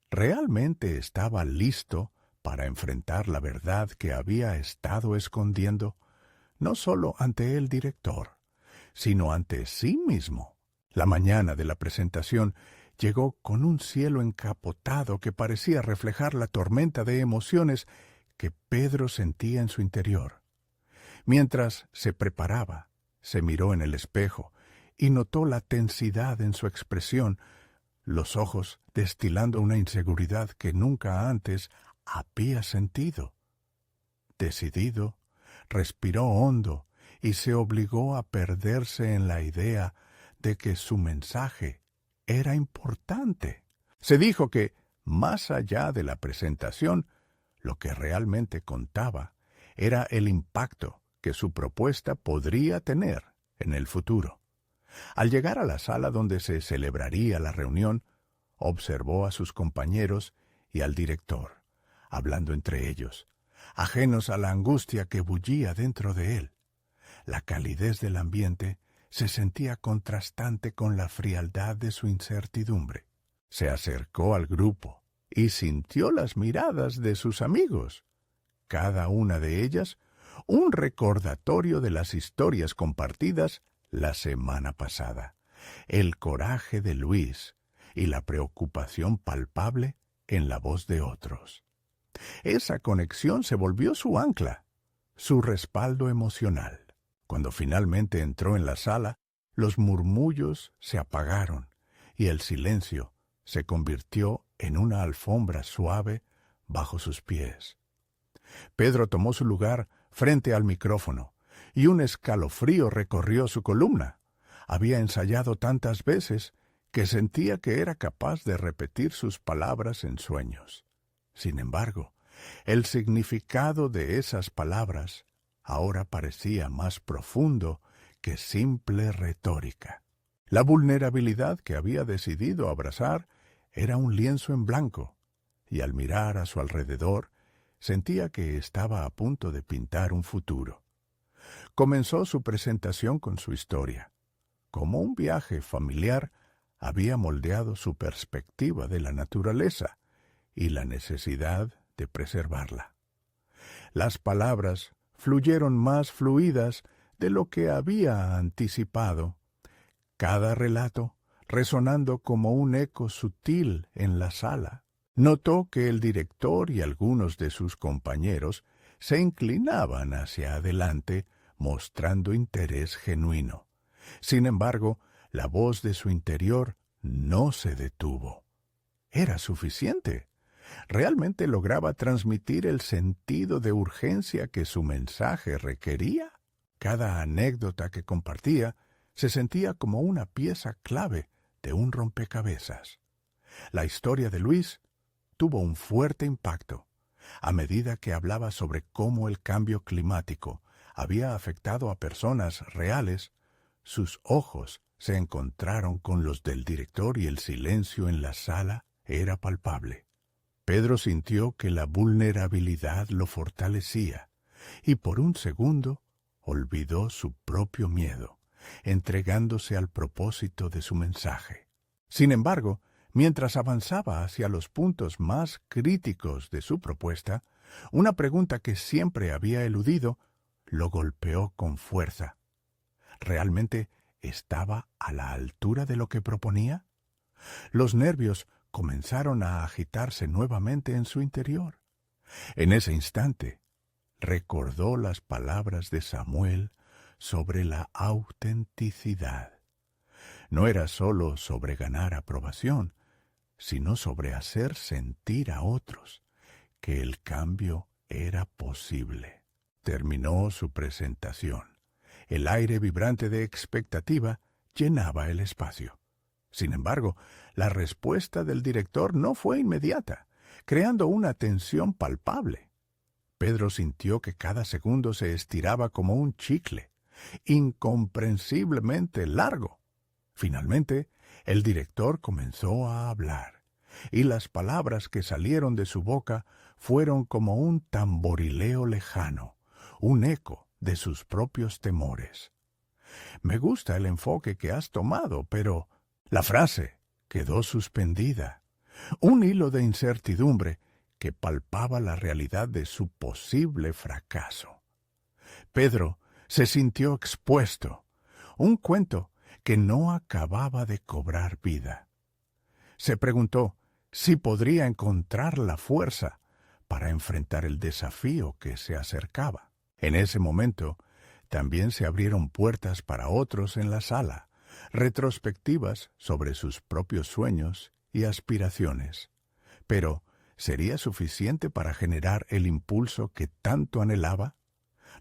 ¿realmente estaba listo para enfrentar la verdad que había estado escondiendo, no solo ante el director, sino ante sí mismo? La mañana de la presentación llegó con un cielo encapotado que parecía reflejar la tormenta de emociones que Pedro sentía en su interior. Mientras se preparaba, se miró en el espejo y notó la tensidad en su expresión, los ojos destilando una inseguridad que nunca antes había sentido. Decidido, respiró hondo y se obligó a perderse en la idea de que su mensaje era importante. Se dijo que, más allá de la presentación, lo que realmente contaba era el impacto que su propuesta podría tener en el futuro. Al llegar a la sala donde se celebraría la reunión, observó a sus compañeros y al director, hablando entre ellos, ajenos a la angustia que bullía dentro de él. La calidez del ambiente se sentía contrastante con la frialdad de su incertidumbre. Se acercó al grupo y sintió las miradas de sus amigos. cada una de ellas un recordatorio de las historias compartidas la semana pasada, el coraje de Luis y la preocupación palpable en la voz de otros. Esa conexión se volvió su ancla, su respaldo emocional. Cuando finalmente entró en la sala, los murmullos se apagaron y el silencio se convirtió en una alfombra suave bajo sus pies. Pedro tomó su lugar frente al micrófono y un escalofrío recorrió su columna. Había ensayado tantas veces que sentía que era capaz de repetir sus palabras en sueños. Sin embargo, el significado de esas palabras ahora parecía más profundo que simple retórica. La vulnerabilidad que había decidido abrazar era un lienzo en blanco, y al mirar a su alrededor, sentía que estaba a punto de pintar un futuro. Comenzó su presentación con su historia. Como un viaje familiar, había moldeado su perspectiva de la naturaleza y la necesidad de preservarla. Las palabras fluyeron más fluidas de lo que había anticipado, cada relato resonando como un eco sutil en la sala. Notó que el director y algunos de sus compañeros se inclinaban hacia adelante, mostrando interés genuino. Sin embargo, la voz de su interior no se detuvo. Era suficiente. ¿Realmente lograba transmitir el sentido de urgencia que su mensaje requería? Cada anécdota que compartía se sentía como una pieza clave de un rompecabezas. La historia de Luis tuvo un fuerte impacto a medida que hablaba sobre cómo el cambio climático había afectado a personas reales. Sus ojos se encontraron con los del director y el silencio en la sala era palpable. Pedro sintió que la vulnerabilidad lo fortalecía y por un segundo olvidó su propio miedo, entregándose al propósito de su mensaje. Sin embargo, mientras avanzaba hacia los puntos más críticos de su propuesta, una pregunta que siempre había eludido lo golpeó con fuerza. ¿Realmente estaba a la altura de lo que proponía? Los nervios comenzaron a agitarse nuevamente en su interior. En ese instante, recordó las palabras de Samuel sobre la autenticidad. No era sólo sobre ganar aprobación, sino sobre hacer sentir a otros que el cambio era posible. Terminó su presentación. El aire vibrante de expectativa llenaba el espacio. Sin embargo, la respuesta del director no fue inmediata, creando una tensión palpable. Pedro sintió que cada segundo se estiraba como un chicle, incomprensiblemente largo. Finalmente, el director comenzó a hablar, y las palabras que salieron de su boca fueron como un tamborileo lejano, un eco de sus propios temores. Me gusta el enfoque que has tomado, pero la frase quedó suspendida. Un hilo de incertidumbre que palpaba la realidad de su posible fracaso. Pedro se sintió expuesto, un cuento que no acababa de cobrar vida. Se preguntó si podría encontrar la fuerza para enfrentar el desafío que se acercaba. En ese momento, también se abrieron puertas para otros en la sala, retrospectivas sobre sus propios sueños y aspiraciones. Pero, ¿sería suficiente para generar el impulso que tanto anhelaba?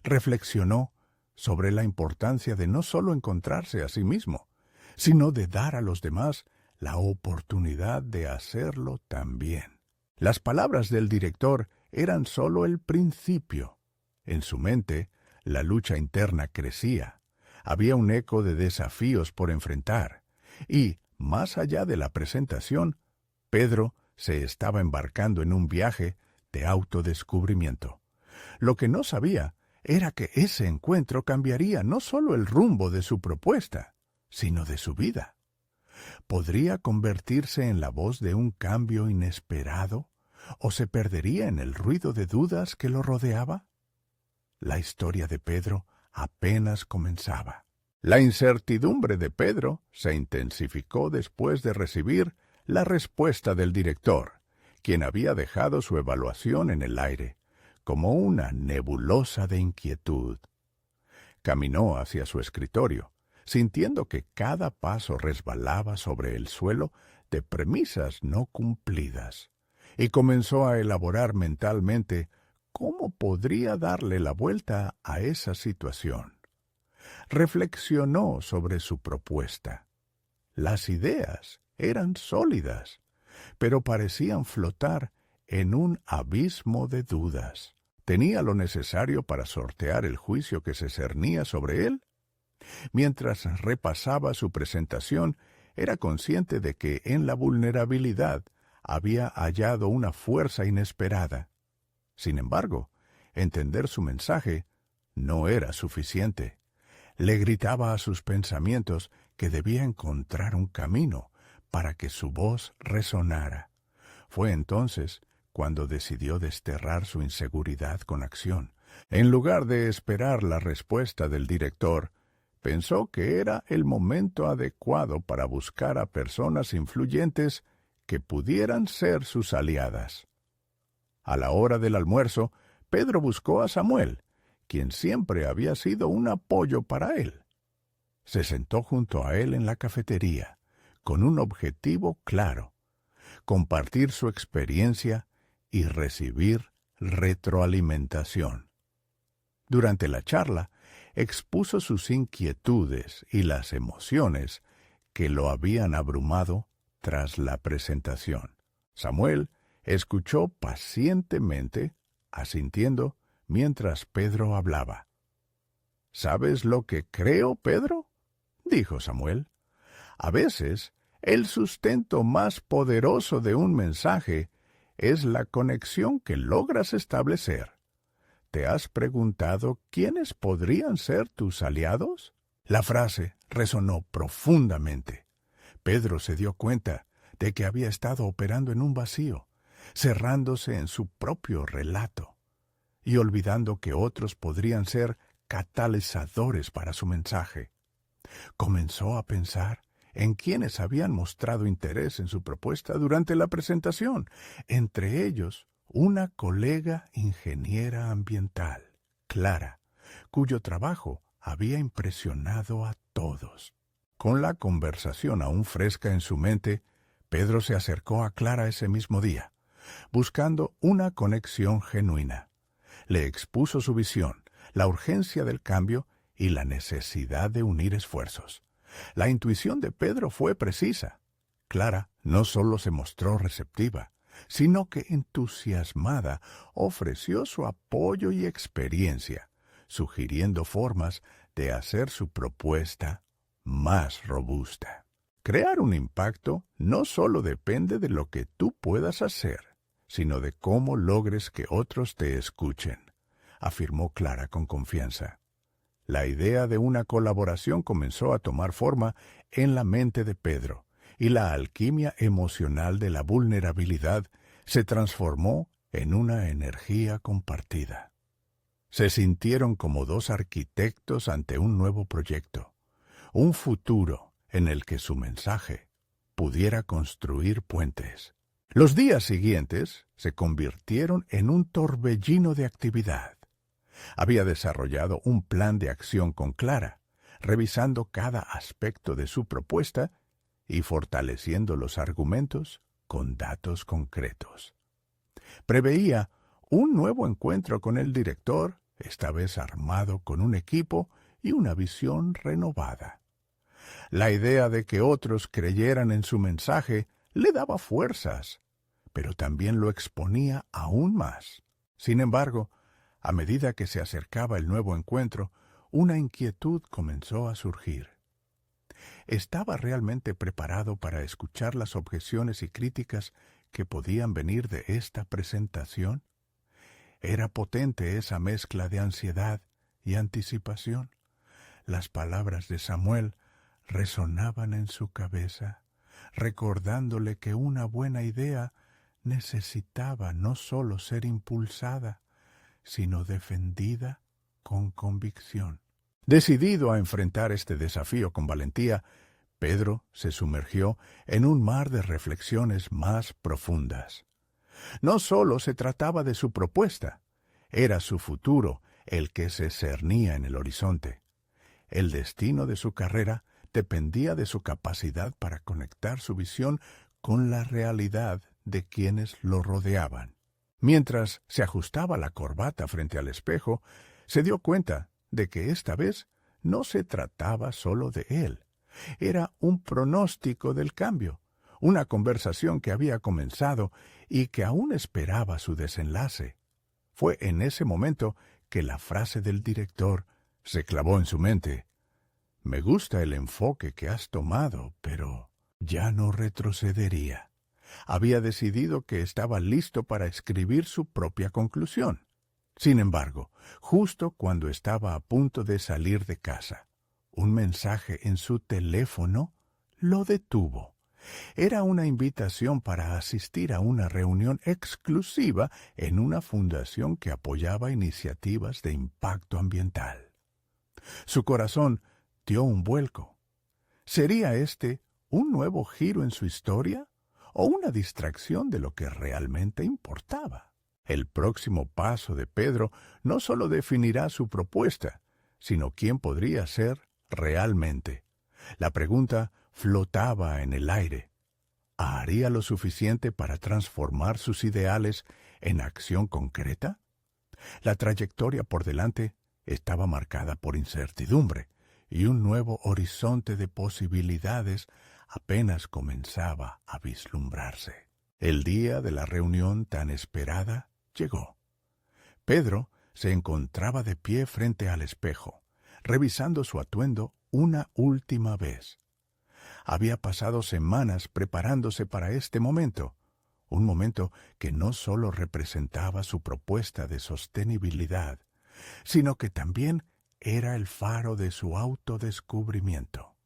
Reflexionó sobre la importancia de no solo encontrarse a sí mismo, sino de dar a los demás la oportunidad de hacerlo también. Las palabras del director eran solo el principio. En su mente, la lucha interna crecía. Había un eco de desafíos por enfrentar. Y, más allá de la presentación, Pedro se estaba embarcando en un viaje de autodescubrimiento. Lo que no sabía era que ese encuentro cambiaría no solo el rumbo de su propuesta, sino de su vida. Podría convertirse en la voz de un cambio inesperado, ¿O se perdería en el ruido de dudas que lo rodeaba? La historia de Pedro apenas comenzaba. La incertidumbre de Pedro se intensificó después de recibir la respuesta del director, quien había dejado su evaluación en el aire, como una nebulosa de inquietud. Caminó hacia su escritorio, sintiendo que cada paso resbalaba sobre el suelo de premisas no cumplidas, y comenzó a elaborar mentalmente cómo podría darle la vuelta a esa situación. Reflexionó sobre su propuesta. Las ideas eran sólidas, pero parecían flotar en un abismo de dudas. ¿Tenía lo necesario para sortear el juicio que se cernía sobre él? Mientras repasaba su presentación, era consciente de que en la vulnerabilidad había hallado una fuerza inesperada. Sin embargo, entender su mensaje no era suficiente. Le gritaba a sus pensamientos que debía encontrar un camino para que su voz resonara. Fue entonces cuando decidió desterrar su inseguridad con acción. En lugar de esperar la respuesta del director, pensó que era el momento adecuado para buscar a personas influyentes que pudieran ser sus aliadas. A la hora del almuerzo, Pedro buscó a Samuel, quien siempre había sido un apoyo para él. Se sentó junto a él en la cafetería, con un objetivo claro: compartir su experiencia y recibir retroalimentación. Durante la charla, expuso sus inquietudes y las emociones que lo habían abrumado tras la presentación. Samuel escuchó pacientemente, asintiendo mientras Pedro hablaba. ¿Sabes lo que creo, Pedro?, dijo Samuel. A veces, el sustento más poderoso de un mensaje es la conexión que logras establecer. ¿Te has preguntado quiénes podrían ser tus aliados? La frase resonó profundamente. Pedro se dio cuenta de que había estado operando en un vacío, cerrándose en su propio relato y olvidando que otros podrían ser catalizadores para su mensaje. Comenzó a pensar en quienes habían mostrado interés en su propuesta durante la presentación, entre ellos una colega ingeniera ambiental, Clara, cuyo trabajo había impresionado a todos. Con la conversación aún fresca en su mente, Pedro se acercó a Clara ese mismo día, buscando una conexión genuina. Le expuso su visión, la urgencia del cambio y la necesidad de unir esfuerzos. La intuición de Pedro fue precisa. Clara no solo se mostró receptiva, sino que entusiasmada ofreció su apoyo y experiencia, sugiriendo formas de hacer su propuesta más robusta. Crear un impacto no solo depende de lo que tú puedas hacer, sino de cómo logres que otros te escuchen, afirmó Clara con confianza. La idea de una colaboración comenzó a tomar forma en la mente de Pedro, y la alquimia emocional de la vulnerabilidad se transformó en una energía compartida. Se sintieron como dos arquitectos ante un nuevo proyecto, un futuro en el que su mensaje pudiera construir puentes. Los días siguientes se convirtieron en un torbellino de actividad. Había desarrollado un plan de acción con Clara, revisando cada aspecto de su propuesta y fortaleciendo los argumentos con datos concretos. Preveía un nuevo encuentro con el director, esta vez armado con un equipo y una visión renovada. La idea de que otros creyeran en su mensaje le daba fuerzas, pero también lo exponía aún más. Sin embargo, a medida que se acercaba el nuevo encuentro, una inquietud comenzó a surgir. ¿Estaba realmente preparado para escuchar las objeciones y críticas que podían venir de esta presentación? Era potente esa mezcla de ansiedad y anticipación. Las palabras de Samuel resonaban en su cabeza, recordándole que una buena idea necesitaba no solo ser impulsada, sino defendida con convicción. Decidido a enfrentar este desafío con valentía, Pedro se sumergió en un mar de reflexiones más profundas. No solo se trataba de su propuesta, era su futuro el que se cernía en el horizonte. El destino de su carrera dependía de su capacidad para conectar su visión con la realidad de quienes lo rodeaban. Mientras se ajustaba la corbata frente al espejo, se dio cuenta de que esta vez no se trataba solo de él. Era un pronóstico del cambio, una conversación que había comenzado y que aún esperaba su desenlace. Fue en ese momento que la frase del director se clavó en su mente. Me gusta el enfoque que has tomado, pero ya no retrocedería. Había decidido que estaba listo para escribir su propia conclusión. Sin embargo, justo cuando estaba a punto de salir de casa, un mensaje en su teléfono lo detuvo. Era una invitación para asistir a una reunión exclusiva en una fundación que apoyaba iniciativas de impacto ambiental. Su corazón dio un vuelco. ¿Sería este un nuevo giro en su historia o una distracción de lo que realmente importaba? El próximo paso de Pedro no solo definirá su propuesta, sino quién podría ser realmente. La pregunta flotaba en el aire. ¿Haría lo suficiente para transformar sus ideales en acción concreta? La trayectoria por delante estaba marcada por incertidumbre, y un nuevo horizonte de posibilidades apenas comenzaba a vislumbrarse. El día de la reunión tan esperada llegó. Pedro se encontraba de pie frente al espejo, revisando su atuendo una última vez. Había pasado semanas preparándose para este momento, un momento que no solo representaba su propuesta de sostenibilidad, sino que también era el faro de su autodescubrimiento.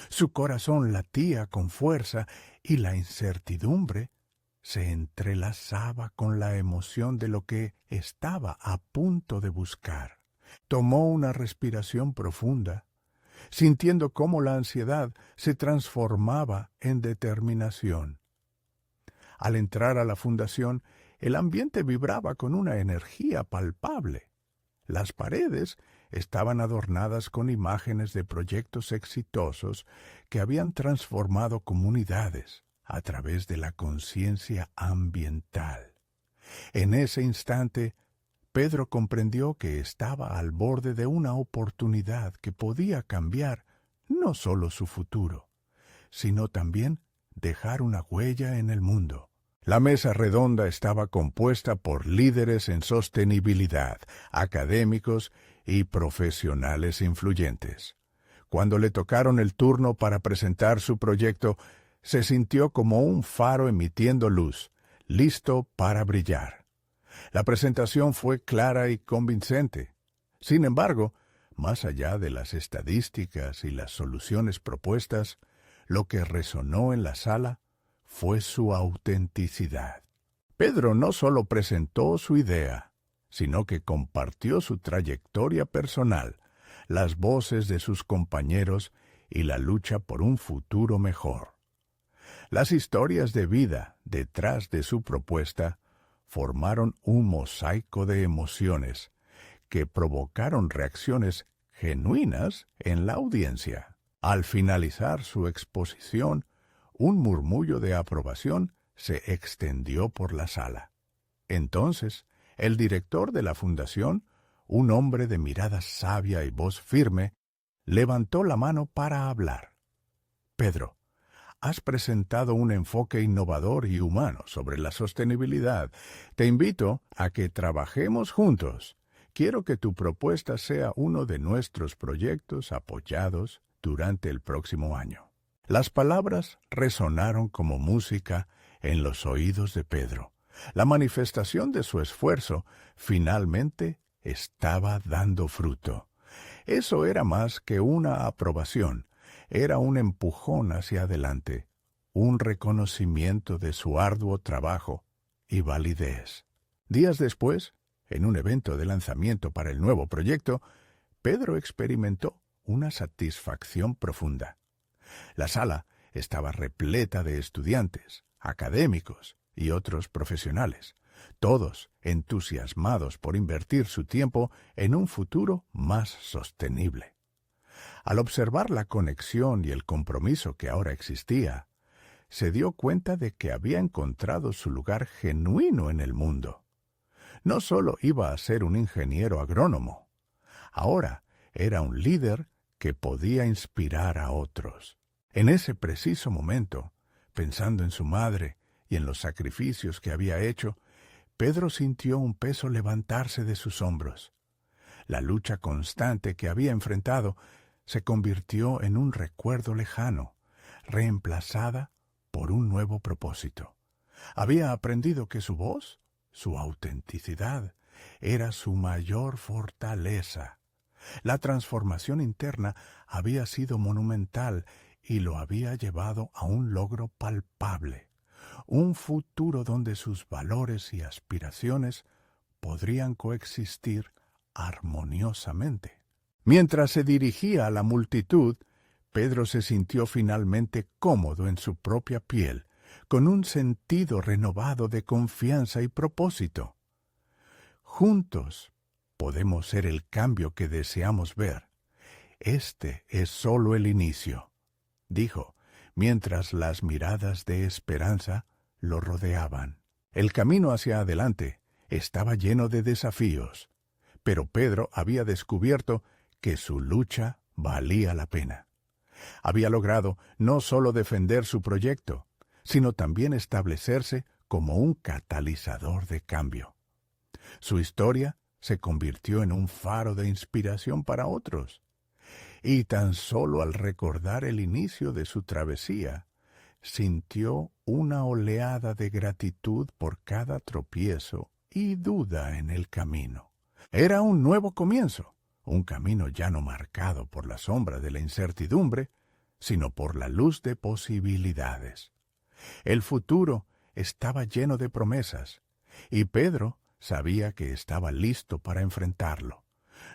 Su corazón latía con fuerza y la incertidumbre se entrelazaba con la emoción de lo que estaba a punto de buscar. Tomó una respiración profunda, sintiendo cómo la ansiedad se transformaba en determinación. Al entrar a la fundación, el ambiente vibraba con una energía palpable. Las paredes estaban adornadas con imágenes de proyectos exitosos que habían transformado comunidades a través de la conciencia ambiental. En ese instante, Pedro comprendió que estaba al borde de una oportunidad que podía cambiar no solo su futuro, sino también dejar una huella en el mundo. La mesa redonda estaba compuesta por líderes en sostenibilidad, académicos y profesionales influyentes. Cuando le tocaron el turno para presentar su proyecto, se sintió como un faro emitiendo luz, listo para brillar. La presentación fue clara y convincente. Sin embargo, más allá de las estadísticas y las soluciones propuestas, lo que resonó en la sala fue su autenticidad. Pedro no solo presentó su idea, sino que compartió su trayectoria personal, las voces de sus compañeros y la lucha por un futuro mejor. Las historias de vida detrás de su propuesta formaron un mosaico de emociones que provocaron reacciones genuinas en la audiencia. Al finalizar su exposición, un murmullo de aprobación se extendió por la sala. Entonces, el director de la fundación, un hombre de mirada sabia y voz firme, levantó la mano para hablar. Pedro, has presentado un enfoque innovador y humano sobre la sostenibilidad. Te invito a que trabajemos juntos. Quiero que tu propuesta sea uno de nuestros proyectos apoyados durante el próximo año. Las palabras resonaron como música en los oídos de Pedro. La manifestación de su esfuerzo finalmente estaba dando fruto. Eso era más que una aprobación, era un empujón hacia adelante, un reconocimiento de su arduo trabajo y validez. Días después, en un evento de lanzamiento para el nuevo proyecto, Pedro experimentó una satisfacción profunda. La sala estaba repleta de estudiantes, académicos y otros profesionales, todos entusiasmados por invertir su tiempo en un futuro más sostenible. Al observar la conexión y el compromiso que ahora existía, se dio cuenta de que había encontrado su lugar genuino en el mundo. No solo iba a ser un ingeniero agrónomo, ahora era un líder que podía inspirar a otros. En ese preciso momento, pensando en su madre y en los sacrificios que había hecho, Pedro sintió un peso levantarse de sus hombros. La lucha constante que había enfrentado se convirtió en un recuerdo lejano, reemplazada por un nuevo propósito. Había aprendido que su voz, su autenticidad, era su mayor fortaleza. La transformación interna había sido monumental y lo había llevado a un logro palpable, un futuro donde sus valores y aspiraciones podrían coexistir armoniosamente. Mientras se dirigía a la multitud, Pedro se sintió finalmente cómodo en su propia piel, con un sentido renovado de confianza y propósito. Juntos podemos ser el cambio que deseamos ver. Este es solo el inicio, dijo, mientras las miradas de esperanza lo rodeaban. El camino hacia adelante estaba lleno de desafíos, pero Pedro había descubierto que su lucha valía la pena. Había logrado no solo defender su proyecto, sino también establecerse como un catalizador de cambio. Su historia se convirtió en un faro de inspiración para otros. Y tan solo al recordar el inicio de su travesía, sintió una oleada de gratitud por cada tropiezo y duda en el camino. Era un nuevo comienzo, un camino ya no marcado por la sombra de la incertidumbre, sino por la luz de posibilidades. El futuro estaba lleno de promesas, y Pedro sabía que estaba listo para enfrentarlo,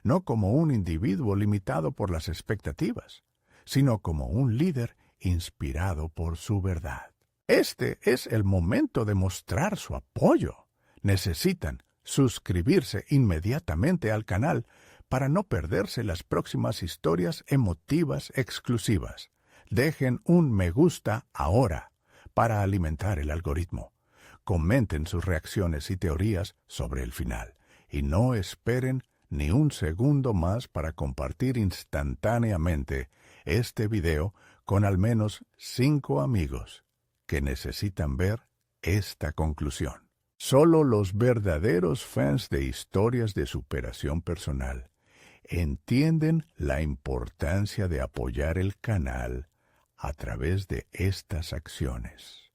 no como un individuo limitado por las expectativas, sino como un líder inspirado por su verdad. Este es el momento de mostrar su apoyo. Necesitan suscribirse inmediatamente al canal para no perderse las próximas historias emotivas exclusivas. Dejen un me gusta ahora para alimentar el algoritmo. Comenten sus reacciones y teorías sobre el final y no esperen ni un segundo más para compartir instantáneamente este video con al menos 5 amigos que necesitan ver esta conclusión. Solo los verdaderos fans de historias de superación personal entienden la importancia de apoyar el canal a través de estas acciones.